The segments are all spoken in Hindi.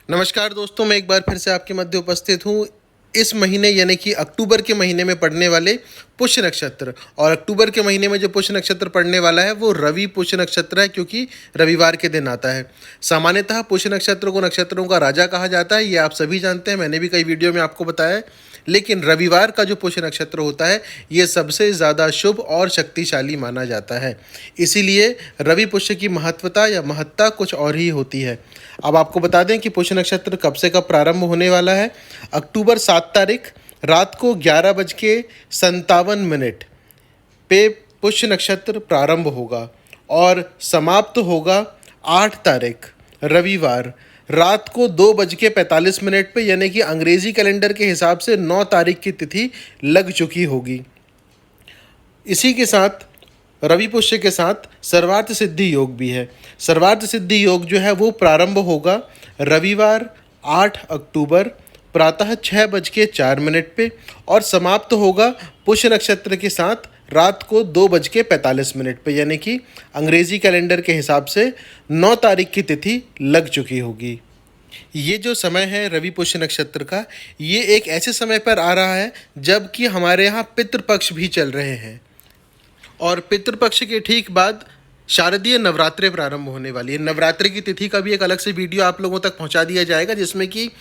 नमस्कार दोस्तों, मैं एक बार फिर से आपके मध्य उपस्थित हूँ। इस महीने यानी कि अक्टूबर के महीने में पड़ने वाले पुष्य नक्षत्र, और अक्टूबर के महीने में जो पुष्य नक्षत्र पड़ने वाला है वो रवि पुष्य नक्षत्र है, क्योंकि रविवार के दिन आता है। सामान्यतः पुष्य नक्षत्र को नक्षत्रों का राजा कहा जाता है, ये आप सभी जानते हैं, मैंने भी कई वीडियो में आपको बताया है। लेकिन रविवार का जो पुष्य नक्षत्र होता है ये सबसे ज़्यादा शुभ और शक्तिशाली माना जाता है। इसीलिए रवि पुष्य की महत्वता या महत्ता कुछ और ही होती है। अब आपको बता दें कि पुष्य नक्षत्र कब से कब प्रारंभ होने वाला है। अक्टूबर 7 तारीख रात को 11:57 पे पुष्य नक्षत्र प्रारंभ होगा और समाप्त होगा 8 तारीख रविवार रात को 2:45 पे, यानी कि अंग्रेजी कैलेंडर के हिसाब से 9 तारीख की तिथि लग चुकी होगी। इसी के साथ रवि पुष्य के साथ सर्वार्थ सिद्धि योग भी है। सर्वार्थ सिद्धि योग जो है वो प्रारंभ होगा रविवार 8 अक्टूबर प्रातः 6:04 पे और समाप्त होगा पुष्य नक्षत्र के साथ रात को 2:45 पे, यानी कि अंग्रेजी कैलेंडर के हिसाब से 9 तारीख की तिथि लग चुकी होगी। ये जो समय है रवि पुष्य नक्षत्र का, ये एक ऐसे समय पर आ रहा है जबकि हमारे यहाँ पितृपक्ष भी चल रहे हैं, और पितृपक्ष के ठीक बाद शारदीय नवरात्रे प्रारंभ होने वाली है। नवरात्रि की तिथि का भी एक अलग से वीडियो आप लोगों तक पहुंचा दिया जाएगा, जिसमें कि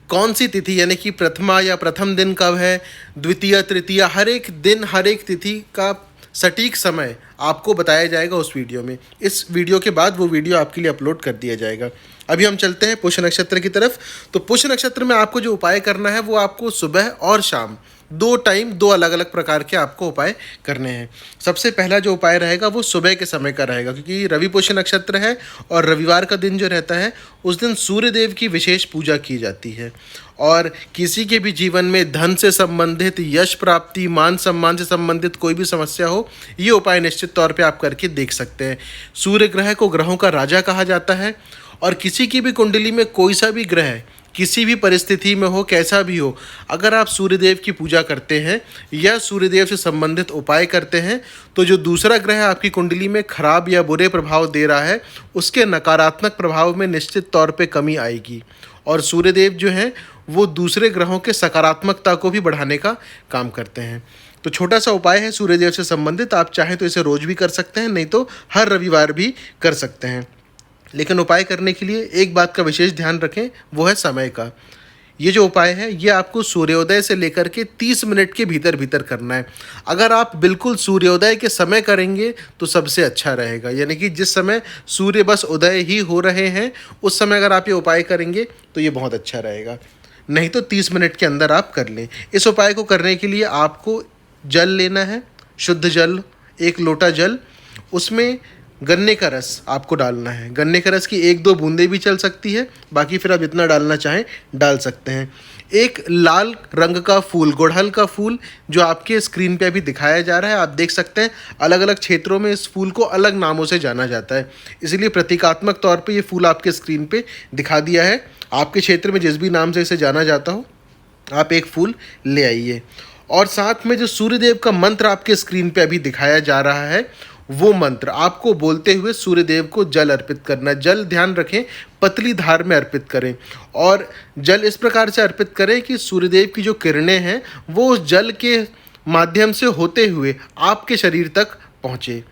कौन सी तिथि यानी कि प्रथमा या प्रथम दिन कब है, द्वितीय तृतीया, हर एक दिन हर एक तिथि का सटीक समय आपको बताया जाएगा उस वीडियो में। इस वीडियो के बाद वो वीडियो आपके लिए अपलोड कर दिया जाएगा। अभी हम चलते हैं पुष्य नक्षत्र की तरफ। तो पुष्य नक्षत्र में आपको जो उपाय करना है वो आपको सुबह और शाम दो टाइम दो अलग अलग प्रकार के आपको उपाय करने हैं। सबसे पहला जो उपाय रहेगा वो सुबह के समय का रहेगा, क्योंकि रवि पुष्य नक्षत्र है और रविवार का दिन जो रहता है उस दिन सूर्य देव की विशेष पूजा की जाती है। और किसी के भी जीवन में धन से संबंधित, यश प्राप्ति, मान सम्मान से संबंधित कोई भी समस्या हो, ये उपाय निश्चित तौर पे आप करके देख सकते हैं। सूर्य ग्रह को ग्रहों का राजा कहा जाता है, और किसी की भी कुंडली में कोई सा भी ग्रह किसी भी परिस्थिति में हो, कैसा भी हो, अगर आप सूर्यदेव की पूजा करते हैं या सूर्यदेव से संबंधित उपाय करते हैं तो जो दूसरा ग्रह आपकी कुंडली में खराब या बुरे प्रभाव दे रहा है उसके नकारात्मक प्रभाव में निश्चित तौर पे कमी आएगी। और सूर्यदेव जो हैं वो दूसरे ग्रहों के सकारात्मकता को भी बढ़ाने का काम करते हैं। तो छोटा सा उपाय है सूर्यदेव से संबंधित, आप चाहें तो इसे रोज भी कर सकते हैं, नहीं तो हर रविवार भी कर सकते हैं। लेकिन उपाय करने के लिए एक बात का विशेष ध्यान रखें, वो है समय का। ये जो उपाय है ये आपको सूर्योदय से लेकर के 30 मिनट के भीतर भीतर करना है। अगर आप बिल्कुल सूर्योदय के समय करेंगे तो सबसे अच्छा रहेगा, यानी कि जिस समय सूर्य बस उदय ही हो रहे हैं उस समय अगर आप ये उपाय करेंगे तो ये बहुत अच्छा रहेगा। नहीं तो 30 मिनट के अंदर आप कर लें। इस उपाय को करने के लिए आपको जल लेना है, शुद्ध जल, 1 लोटा जल, उसमें गन्ने का रस आपको डालना है। गन्ने का रस की 1-2 बूंदें भी चल सकती है, बाकी फिर आप जितना डालना चाहें डाल सकते हैं। एक लाल रंग का फूल, गुड़हल का फूल, जो आपके स्क्रीन पे अभी दिखाया जा रहा है, आप देख सकते हैं अलग अलग क्षेत्रों में इस फूल को अलग नामों से जाना जाता है, इसलिए प्रतीकात्मक तौर पे ये फूल आपके स्क्रीन पे दिखा दिया है। आपके क्षेत्र में जिस भी नाम से इसे जाना जाता हो आप एक फूल ले आइए। और साथ में जो सूर्यदेव का मंत्र आपके स्क्रीन पे अभी दिखाया जा रहा है वो मंत्र आपको बोलते हुए सूर्यदेव को जल अर्पित करना है। जल ध्यान रखें पतली धार में अर्पित करें, और जल इस प्रकार से अर्पित करें कि सूर्यदेव की जो किरणें हैं वो उस जल के माध्यम से होते हुए आपके शरीर तक पहुँचे।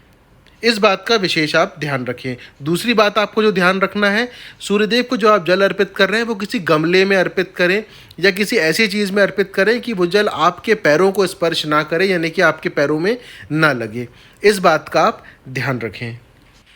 इस बात का विशेष आप ध्यान रखें। दूसरी बात आपको जो ध्यान रखना है, सूर्यदेव को जो आप जल अर्पित कर रहे हैं वो किसी गमले में अर्पित करें या किसी ऐसी चीज़ में अर्पित करें कि वो जल आपके पैरों को स्पर्श ना करे, यानी कि आपके पैरों में ना लगे। इस बात का आप ध्यान रखें।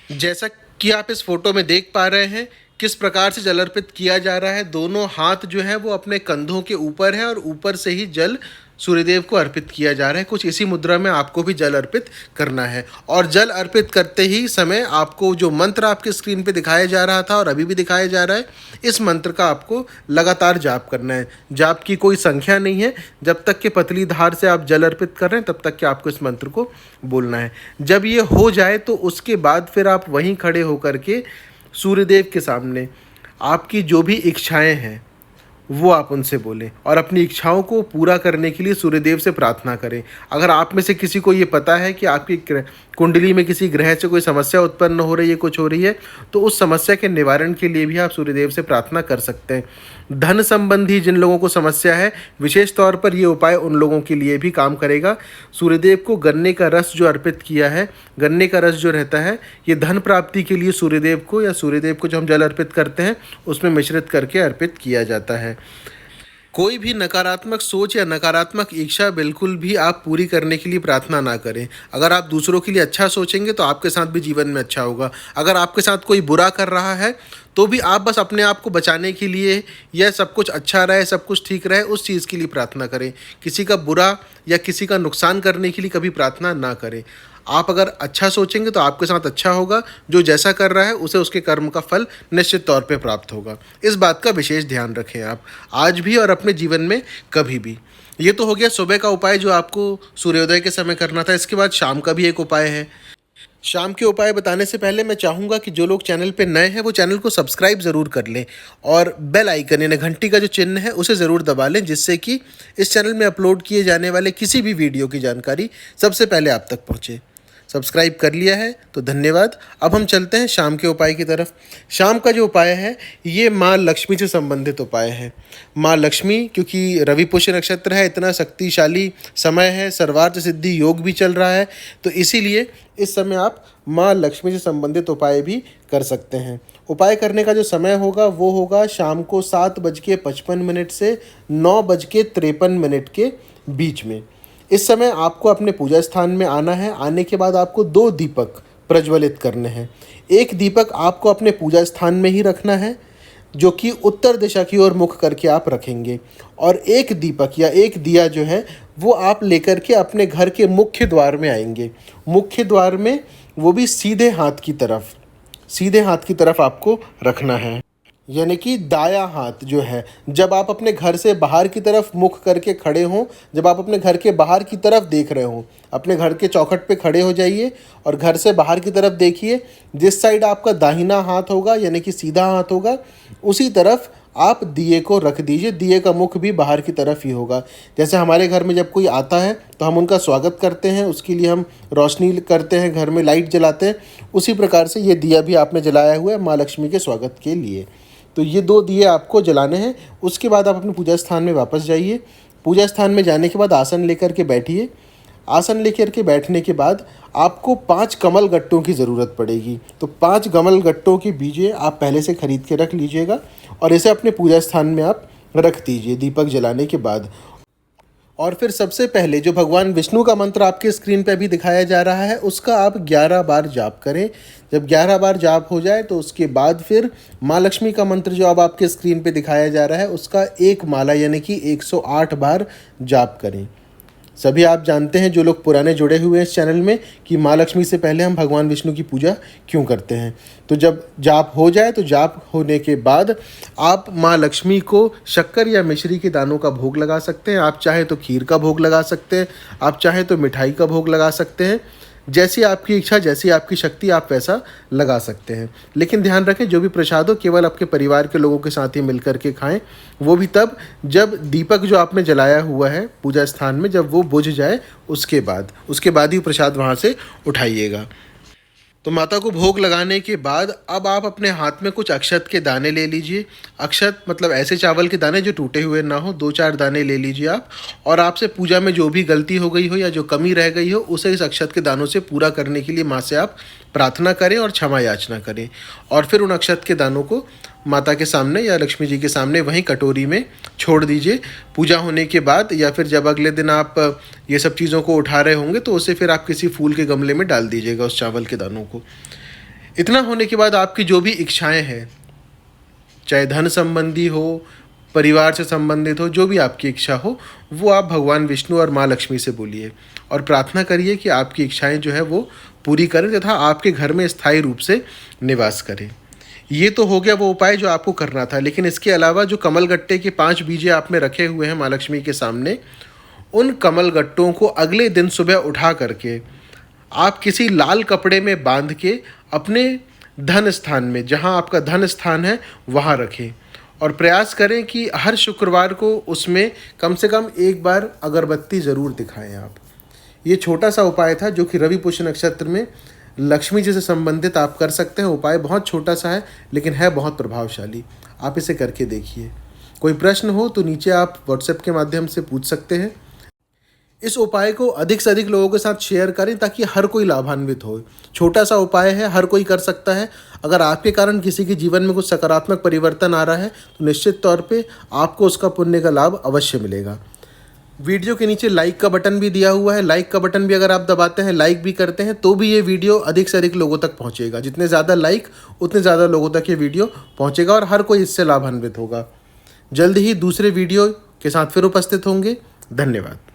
जैसा कि आप इस फोटो में देख पा रहे हैं किस प्रकार से जल अर्पित किया जा रहा है। दोनों हाथ जो है वो अपने कंधों के ऊपर है और ऊपर से ही जल सूर्यदेव को अर्पित किया जा रहा है। कुछ इसी मुद्रा में आपको भी जल अर्पित करना है, और जल अर्पित करते ही समय आपको जो मंत्र आपके स्क्रीन पे दिखाया जा रहा था और अभी भी दिखाया जा रहा है, इस मंत्र का आपको लगातार जाप करना है। जाप की कोई संख्या नहीं है, जब तक कि पतली धार से आप जल अर्पित कर रहे हैं तब तक कि आपको इस मंत्र को बोलना है। जब ये हो जाए तो उसके बाद फिर आप वहीं खड़े होकर के सूर्यदेव के सामने आपकी जो भी इच्छाएँ हैं वो आप उनसे बोलें और अपनी इच्छाओं को पूरा करने के लिए सूर्यदेव से प्रार्थना करें। अगर आप में से किसी को ये पता है कि आपकी कुंडली में किसी ग्रह से कोई समस्या उत्पन्न हो रही है, कुछ हो रही है, तो उस समस्या के निवारण के लिए भी आप सूर्यदेव से प्रार्थना कर सकते हैं। धन संबंधी जिन लोगों को समस्या है, विशेष तौर पर ये उपाय उन लोगों के लिए भी काम करेगा। सूर्यदेव को गन्ने का रस जो अर्पित किया है, गन्ने का रस जो रहता है, ये धन प्राप्ति के लिए सूर्यदेव को, या सूर्यदेव को जो हम जल अर्पित करते हैं उसमें मिश्रित करके अर्पित किया जाता है। कोई भी नकारात्मक सोच या नकारात्मक इच्छा बिल्कुल भी आप पूरी करने के लिए प्रार्थना ना करें। अगर आप दूसरों के लिए अच्छा सोचेंगे तो आपके साथ भी जीवन में अच्छा होगा। अगर आपके साथ कोई बुरा कर रहा है तो भी आप बस अपने आप को बचाने के लिए, या सब कुछ अच्छा रहे, सब कुछ ठीक रहे, उस चीज़ के लिए प्रार्थना करें। किसी का बुरा या किसी का नुकसान करने के लिए कभी प्रार्थना ना करें। आप अगर अच्छा सोचेंगे तो आपके साथ अच्छा होगा। जो जैसा कर रहा है उसे उसके कर्म का फल निश्चित तौर पे प्राप्त होगा। इस बात का विशेष ध्यान रखें आप, आज भी और अपने जीवन में कभी भी। ये तो हो गया सुबह का उपाय जो आपको सूर्योदय के समय करना था। इसके बाद शाम का भी एक उपाय है। शाम के उपाय बताने से पहले मैं चाहूँगा कि जो लोग चैनल पे नए हैं वो चैनल को सब्सक्राइब ज़रूर कर लें और बेल आइकन यानी घंटी का जो चिन्ह है उसे ज़रूर दबा लें, जिससे कि इस चैनल में अपलोड किए जाने वाले किसी भी वीडियो की जानकारी सबसे पहले आप तक पहुँचे। सब्सक्राइब कर लिया है तो धन्यवाद। अब हम चलते हैं शाम के उपाय की तरफ। शाम का जो उपाय है ये माँ लक्ष्मी से संबंधित उपाय है। माँ लक्ष्मी, क्योंकि रवि पुष्य नक्षत्र है, इतना शक्तिशाली समय है, सर्वार्थ सिद्धि योग भी चल रहा है, तो इसीलिए इस समय आप माँ लक्ष्मी से संबंधित उपाय भी कर सकते हैं। उपाय करने का जो समय होगा वो होगा शाम को 7:55 से 9:53 के बीच में। इस समय आपको अपने पूजा स्थान में आना है। आने के बाद आपको 2 दीपक प्रज्वलित करने हैं। एक दीपक आपको अपने पूजा स्थान में ही रखना है, जो कि उत्तर दिशा की ओर मुख करके आप रखेंगे, और एक दीपक या एक दिया जो है वो आप लेकर के अपने घर के मुख्य द्वार में आएंगे। मुख्य द्वार में वो भी सीधे हाथ की तरफ आपको रखना है, यानी कि दायां हाथ जो है। जब आप अपने घर से बाहर की तरफ मुख करके खड़े हों, जब आप अपने घर के बाहर की तरफ देख रहे हों, अपने घर के चौखट पे खड़े हो जाइए और घर से बाहर की तरफ देखिए। जिस साइड आपका दाहिना हाथ होगा यानी कि सीधा हाथ होगा, उसी तरफ आप दिए को रख दीजिए। दिए का मुख भी बाहर की तरफ ही होगा। जैसे हमारे घर में जब कोई आता है तो हम उनका स्वागत करते हैं, उसके लिए हम रोशनी करते हैं, घर में लाइट जलाते हैं, उसी प्रकार से ये दिया भी आपने जलाया हुआ है माँ लक्ष्मी के स्वागत के लिए। तो ये 2 दिए आपको जलाने हैं। उसके बाद आप अपने पूजा स्थान में वापस जाइए। पूजा स्थान में जाने के बाद आसन लेकर के बैठिए। आसन लेकर के बैठने के बाद आपको 5 कमल गट्टों की ज़रूरत पड़ेगी। तो 5 कमल गट्टों के बीजे आप पहले से खरीद के रख लीजिएगा और इसे अपने पूजा स्थान में आप रख दीजिए दीपक जलाने के बाद। और फिर सबसे पहले जो भगवान विष्णु का मंत्र आपके स्क्रीन पे अभी दिखाया जा रहा है उसका आप 11 बार जाप करें। जब 11 बार जाप हो जाए तो उसके बाद फिर माँ लक्ष्मी का मंत्र जो अब आपके स्क्रीन पे दिखाया जा रहा है उसका 1 माला यानी कि 108 बार जाप करें। सभी आप जानते हैं, जो लोग पुराने जुड़े हुए हैं इस चैनल में, कि माँ लक्ष्मी से पहले हम भगवान विष्णु की पूजा क्यों करते हैं। तो जब जाप हो जाए तो जाप होने के बाद आप माँ लक्ष्मी को शक्कर या मिश्री के दानों का भोग लगा सकते हैं। आप चाहे तो खीर का भोग लगा सकते हैं, आप चाहे तो मिठाई का भोग लगा सकते हैं। जैसी आपकी इच्छा, जैसी आपकी शक्ति, आप वैसा लगा सकते हैं। लेकिन ध्यान रखें, जो भी प्रसाद हो केवल आपके परिवार के लोगों के साथ ही मिलकर के खाएं। वो भी तब जब दीपक जो आपने जलाया हुआ है पूजा स्थान में, जब वो बुझ जाए उसके बाद ही प्रसाद वहाँ से उठाइएगा। तो माता को भोग लगाने के बाद अब आप अपने हाथ में कुछ अक्षत के दाने ले लीजिए। अक्षत मतलब ऐसे चावल के दाने जो टूटे हुए ना हो, 2-4 दाने ले लीजिए आप। और आपसे पूजा में जो भी गलती हो गई हो या जो कमी रह गई हो उसे इस अक्षत के दानों से पूरा करने के लिए माँ से आप प्रार्थना करें और क्षमा याचना करें। और फिर उन अक्षत के दानों को माता के सामने या लक्ष्मी जी के सामने वहीं कटोरी में छोड़ दीजिए। पूजा होने के बाद या फिर जब अगले दिन आप ये सब चीज़ों को उठा रहे होंगे तो उसे फिर आप किसी फूल के गमले में डाल दीजिएगा, उस चावल के दानों को। इतना होने के बाद आपकी जो भी इच्छाएं हैं, चाहे धन संबंधी हो, परिवार से संबंधित हो, जो भी आपकी इच्छा हो, वो आप भगवान विष्णु और माँ लक्ष्मी से बोलिए और प्रार्थना करिए कि आपकी इच्छाएं जो है वो पूरी करें तथा आपके घर में स्थायी रूप से निवास करें। ये तो हो गया वो उपाय जो आपको करना था। लेकिन इसके अलावा जो कमल गट्टे के 5 बीजे आपने रखे हुए हैं माँ लक्ष्मी के सामने, उन कमल गट्टों को अगले दिन सुबह उठा करके आप किसी लाल कपड़े में बांध के अपने धन स्थान में, जहाँ आपका धन स्थान है, वहाँ रखें। और प्रयास करें कि हर शुक्रवार को उसमें कम से कम एक बार अगरबत्ती ज़रूर दिखाएं आप। ये छोटा सा उपाय था जो कि रवि पुष्य नक्षत्र में लक्ष्मी जी से संबंधित आप कर सकते हैं। उपाय बहुत छोटा सा है लेकिन है बहुत प्रभावशाली। आप इसे करके देखिए। कोई प्रश्न हो तो नीचे आप व्हाट्सएप के माध्यम से पूछ सकते हैं। इस उपाय को अधिक से अधिक लोगों के साथ शेयर करें ताकि हर कोई लाभान्वित हो। छोटा सा उपाय है, हर कोई कर सकता है। अगर आपके कारण किसी के जीवन में कुछ सकारात्मक परिवर्तन आ रहा है तो निश्चित तौर पे आपको उसका पुण्य का लाभ अवश्य मिलेगा। वीडियो के नीचे लाइक का बटन भी दिया हुआ है। लाइक का बटन भी अगर आप दबाते हैं, लाइक भी करते हैं तो भी ये वीडियो अधिक से अधिक लोगों तक पहुंचेगा। जितने ज़्यादा लाइक उतने ज़्यादा लोगों तक ये वीडियो पहुंचेगा और हर कोई इससे लाभान्वित होगा। जल्द ही दूसरे वीडियो के साथ फिर उपस्थित होंगे। धन्यवाद।